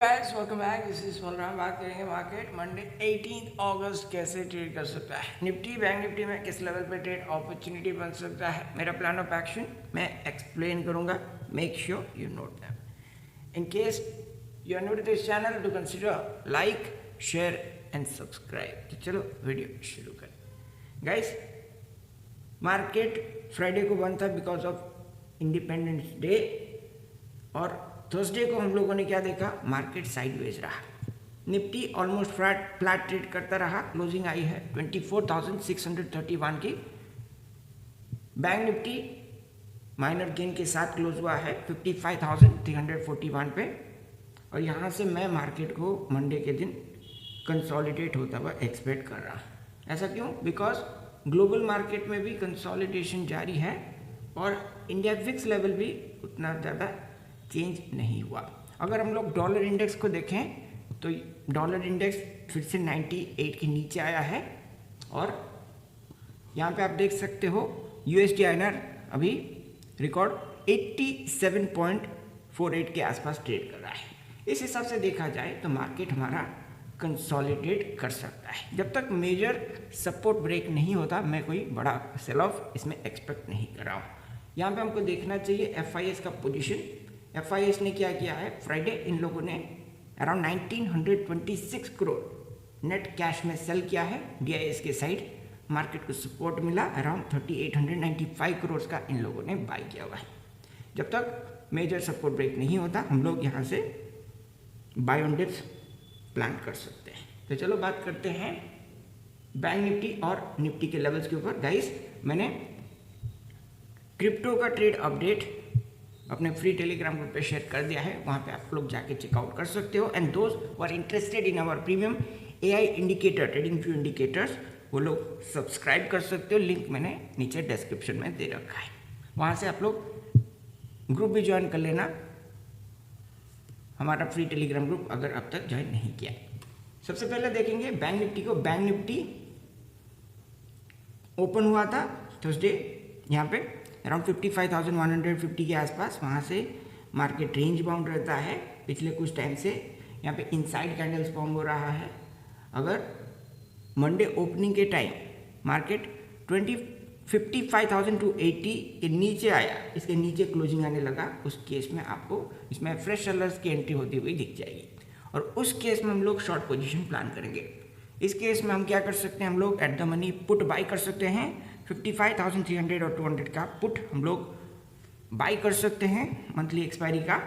Guys welcome back. This is Balram. बात करेंगे market Monday 18 अगस्त कैसे ट्रेड कर सकता है। निफ्टी बैंक निफ्टी में किस लेवल पे ट्रेड अपॉर्चुनिटी बन सकता है। मेरा प्लान ऑफ एक्शन मैं एक्सप्लेन करूंगा। Make sure you note them. In case you are new to this channel to consider like share and subscribe. तो चलो वीडियो शुरू करें। गाइस मार्केट फ्राइडे को बंद था बिकॉज ऑफ इंडिपेंडेंस डे और थर्सडे को हम लोगों ने क्या देखा, मार्केट साइडवेज रहा। निफ्टी ऑलमोस्ट फ्लैट ट्रेड करता रहा। क्लोजिंग आई है 24,631 की। बैंक निफ्टी माइनर गेन के साथ क्लोज हुआ है 55,341 पे। और यहाँ से मैं मार्केट को मंडे के दिन कंसोलिडेट होता हुआ एक्सपेक्ट कर रहा। ऐसा क्यों? बिकॉज ग्लोबल मार्केट में भी कंसोलिडेशन जारी है और इंडिया फिक्स लेवल भी उतना ज़्यादा चेंज नहीं हुआ। अगर हम लोग डॉलर इंडेक्स को देखें तो डॉलर इंडेक्स फिर से 98 के नीचे आया है और यहाँ पे आप देख सकते हो यूएसडी INR अभी रिकॉर्ड 87.48 के आसपास ट्रेड कर रहा है। इस हिसाब से देखा जाए तो मार्केट हमारा कंसोलिडेट कर सकता है। जब तक मेजर सपोर्ट ब्रेक नहीं होता मैं कोई बड़ा सेल ऑफ इसमें एक्सपेक्ट नहीं कर रहा हूँ। यहाँ पे हमको देखना चाहिए FIS का पोजीशन। FIS ने क्या किया है, फ्राइडे इन लोगों ने अराउंड 1926 करोड़ नेट कैश में सेल किया है। DIS के साइड मार्केट को सपोर्ट मिला अराउंड 3895 करोड़ का इन लोगों ने बाई किया हुआ है। जब तक मेजर सपोर्ट ब्रेक नहीं होता हम लोग यहाँ से बाय ऑन डिप्स प्लान कर सकते हैं। तो चलो बात करते हैं बैंक निफ्टी और निफ्टी के लेवल्स के ऊपर। गाइस मैंने क्रिप्टो का ट्रेड अपडेट अपने फ्री टेलीग्राम ग्रुप पे शेयर कर दिया है, वहाँ पे आप लोग जाके चेकआउट कर सकते हो। And those who are interested in our premium AI indicator trading view indicators वो लोग सब्सक्राइब कर सकते हो। लिंक मैंने नीचे डिस्क्रिप्शन में दे रखा है, वहाँ से आप लोग ग्रुप भी ज्वाइन कर लेना, हमारा फ्री टेलीग्राम ग्रुप अगर अब तक ज्वाइन नहीं किया। सबसे पहले देखेंगे बैंक निफ्टी को। बैंक निफ्टी ओपन हुआ था थर्सडे यहाँ पे अराउंड 55,150 के आसपास। वहाँ से मार्केट रेंज बाउंड रहता है पिछले कुछ टाइम से। यहाँ पे इनसाइड कैंडल्स फॉर्म हो रहा है। अगर मंडे ओपनिंग के टाइम मार्केट 55,280 के नीचे आया, इसके नीचे क्लोजिंग आने लगा, उस केस में आपको इसमें फ्रेश सेलर्स की एंट्री होती हुई दिख जाएगी और उस केस में हम लोग शॉर्ट पोजीशन प्लान करेंगे। इस केस में हम क्या कर सकते हैं, हम लोग at the money put by कर सकते हैं। 55,300 और 200 का पुट हम लोग बाई कर सकते हैं मंथली एक्सपायरी का।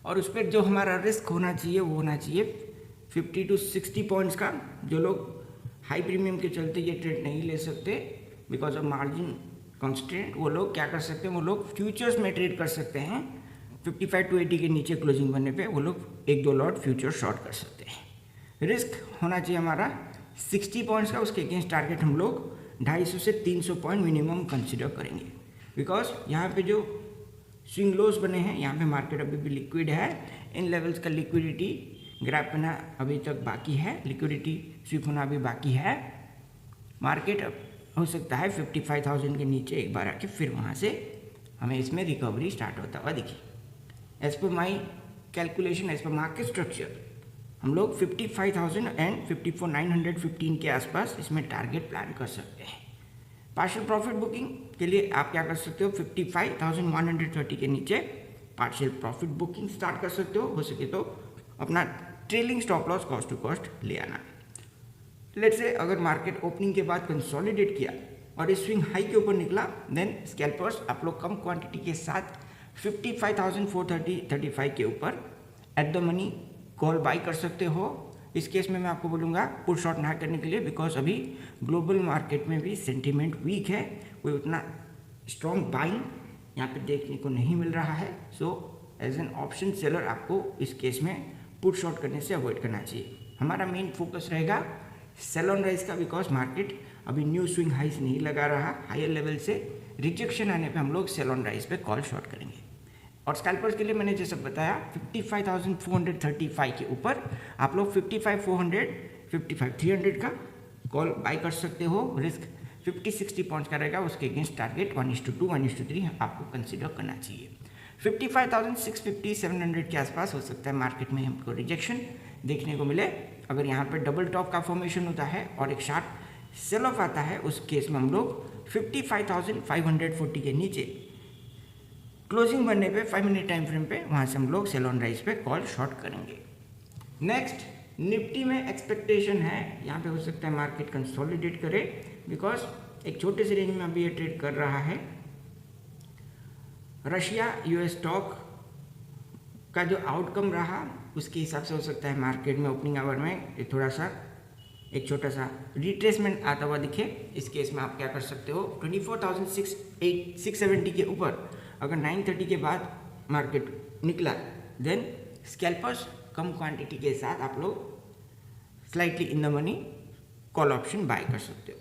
और उस पर जो हमारा रिस्क होना चाहिए वो होना चाहिए 50 to 60 पॉइंट्स का। जो लोग हाई प्रीमियम के चलते ये ट्रेड नहीं ले सकते बिकॉज ऑफ मार्जिन कॉन्स्टेंट, वो लोग क्या कर सकते हैं, वो लोग फ्यूचर्स में ट्रेड कर सकते हैं। 55 to 80 के नीचे क्लोजिंग बनने पे वो लोग 1-2 लॉट फ्यूचर शॉर्ट कर सकते हैं। रिस्क होना चाहिए हमारा 60 पॉइंट्स का। उसके अगेंस्ट टारगेट हम लोग 250 से 300 पॉइंट मिनिमम कंसिडर करेंगे बिकॉज यहाँ पे जो स्विंग लोस बने हैं यहाँ पे मार्केट अभी भी लिक्विड है। इन लेवल्स का लिक्विडिटी ग्रैब करना अभी तक बाकी है, लिक्विडिटी स्विप होना अभी बाकी है। मार्केट अब हो सकता है 55,000 के नीचे एक बार आके फिर वहाँ से हमें इसमें रिकवरी स्टार्ट होता हुआ दिखे। As per my calculation, as per market structure हम लोग 55,000 एंड 54,915 के आसपास इसमें टारगेट प्लान कर सकते हैं। पार्शियल प्रॉफिट बुकिंग के लिए आप क्या कर सकते हो, 55,130 के नीचे पार्शियल प्रॉफिट बुकिंग स्टार्ट कर सकते हो सके तो अपना trailing stop loss cost to cost ले आना। लेट्स से अगर मार्केट ओपनिंग के बाद कंसोलिडेट किया और इस स्विंग हाई के ऊपर निकला, देन स्कैल्पर्स आप लोग कम क्वांटिटी के साथ 55,435 के ऊपर at the money call by कर सकते हो। इस केस में मैं आपको बोलूँगा पुट शॉर्ट ना करने के लिए बिकॉज अभी ग्लोबल मार्केट में भी सेंटीमेंट वीक है, कोई उतना स्ट्रॉन्ग बाइंग यहाँ पे देखने को नहीं मिल रहा है। So as an option seller आपको इस केस में पुट शॉर्ट करने से अवॉइड करना चाहिए। हमारा मेन फोकस रहेगा सेल ऑन राइज का बिकॉज मार्केट अभी न्यू स्विंग हाइस नहीं लगा रहा। हायर लेवल से रिजेक्शन आने पे हम लोग सेल ऑन राइज पे कॉल शॉर्ट करेंगे। और स्कैल्पर्स के लिए मैंने जैसा बताया 55,435 के ऊपर आप लोग 55,400 55,300 का कॉल बाई कर सकते हो। रिस्क 50-60 पॉइंट्स का रहेगा, उसके अगेंस्ट टारगेट 1:2 1:3 आपको कंसिडर करना चाहिए। 55,650 700 के आसपास हो सकता है मार्केट में हमको रिजेक्शन देखने को मिले। अगर यहाँ पे डबल टॉप का फॉर्मेशन होता है और एक शार्प सेल ऑफ आता है, उस केस में हम लोग 55,540 के नीचे क्लोजिंग बनने पे 5 मिनट टाइम फ्रेम पे वहाँ से हम लोग सेल ऑन राइज पे कॉल शॉर्ट करेंगे। नेक्स्ट निफ्टी में एक्सपेक्टेशन है यहाँ पे हो सकता है मार्केट कंसोलिडेट करे, बिकॉज एक छोटे से रेंज में अभी ये ट्रेड कर रहा है। रशिया यूएस स्टॉक का जो आउटकम रहा उसके हिसाब से हो सकता है मार्केट में ओपनिंग आवर में थोड़ा सा एक छोटा सा रिट्रेसमेंट आता हुआ दिखे। इस केस में आप क्या कर सकते हो, 24,670 के ऊपर अगर 9:30 के बाद मार्केट निकला, देन स्कैल्पर्स कम क्वांटिटी के साथ आप लोग slightly in the money call option buy कर सकते हो।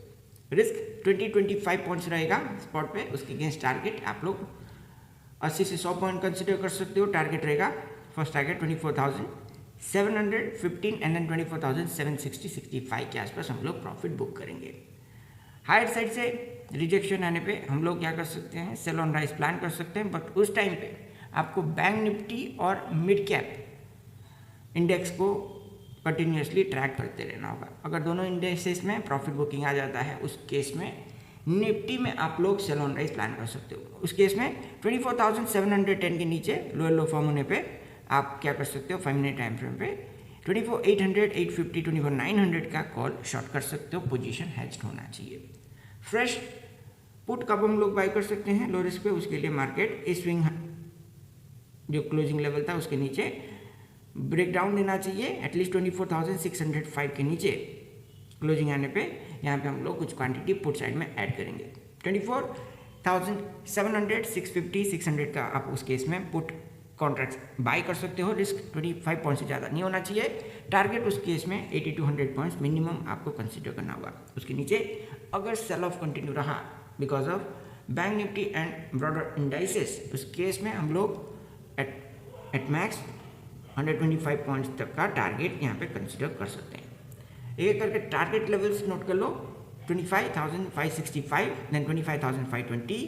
रिस्क 20-25 पॉइंट्स रहेगा स्पॉट पे, उसके अगेंस्ट टारगेट आप लोग 80 से 100 पॉइंट कंसिडर कर सकते हो। टारगेट रहेगा, फर्स्ट टारगेट 24,715 एंड देन 24,760-65 के आसपास हम लोग प्रॉफिट बुक करेंगे। हायर साइड से रिजेक्शन आने पे हम लोग क्या कर सकते हैं, सेल ऑन राइज प्लान कर सकते हैं, बट उस टाइम पे आपको बैंक निफ्टी और मिड कैप इंडेक्स को कंटिन्यूसली ट्रैक करते रहना होगा। अगर दोनों इंडेक्सेस में प्रॉफिट बुकिंग आ जाता है, उस केस में निफ्टी में आप लोग सेल ऑन राइज प्लान कर सकते हो। उस केस में 24,710 के नीचे लोअर लो फॉर्म होने पे आप क्या कर सकते हो, 5 मिनट टाइम फ्रेम पे 24,800, 850, 24,900 का कॉल शॉर्ट कर सकते हो। पोजीशन हेज्ड होना चाहिए। फ्रेश पुट कब हम लोग बाय कर सकते हैं लो रिस्क पे, उसके लिए मार्केट इस स्विंग जो क्लोजिंग लेवल था उसके नीचे ब्रेकडाउन देना चाहिए। एटलीस्ट 24,605 के नीचे क्लोजिंग आने पे यहाँ पे हम लोग कुछ क्वांटिटी पुट साइड में ऐड करेंगे। 24,700, 650, 600 का आप उस केस में पुट कॉन्ट्रैक्ट्स बाय कर सकते हो। रिस्क 25 पॉइंट से ज़्यादा नहीं होना चाहिए। टारगेट उस केस में 80 to 100 पॉइंट्स मिनिमम आपको कंसिडर करना होगा। उसके नीचे अगर सेल ऑफ कंटिन्यू रहा because of bank Nifty and broader indices, उस केस में हम लोग एट मैक्स 125 पॉइंट्स तक का टारगेट यहाँ पे कंसिडर कर सकते हैं। एक करके टारगेट लेवल्स नोट कर लो, 25,565, देन 25,520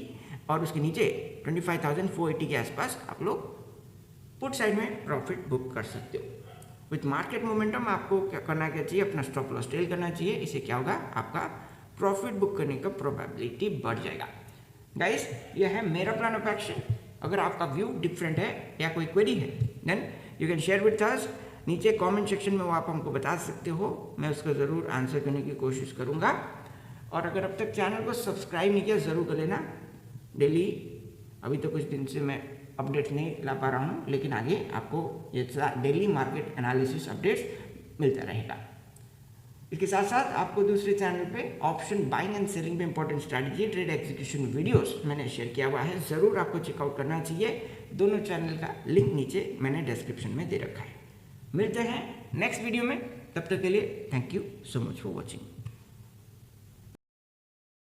और उसके नीचे 25,480 के आसपास आप लोग पुट साइड में प्रॉफिट बुक कर सकते हो। विथ मार्केट मोमेंटम आपको क्या करना क्या चाहिए, अपना स्टॉप लॉस टेल करना चाहिए। इससे क्या होगा, आपका प्रॉफिट बुक करने का प्रोबेबिलिटी बढ़ जाएगा। गाइस, यह है मेरा प्लान ऑफ एक्शन। अगर आपका व्यू डिफरेंट है या कोई क्वेरी है, then you can share with us. नीचे कमेंट सेक्शन में वो आप हमको बता सकते हो, मैं उसको ज़रूर आंसर करने की कोशिश करूँगा। और अगर अब तक चैनल को सब्सक्राइब नहीं किया ज़रूर कर लेना। डेली अभी तो कुछ दिन से मैं अपडेट्स नहीं ला पा रहा हूँ, लेकिन आगे आपको ये डेली मार्केट एनालिसिस अपडेट्स मिलता रहेगा। इसके साथ साथ आपको दूसरे चैनल पे ऑप्शन बाइंग एंड सेलिंग पे important strategy trade execution videos मैंने शेयर किया हुआ है, ज़रूर आपको चेकआउट करना चाहिए। दोनों चैनल का लिंक नीचे मैंने डिस्क्रिप्शन में दे रखा है। मिलते हैं नेक्स्ट वीडियो में, तब तक के लिए thank you so much for watching.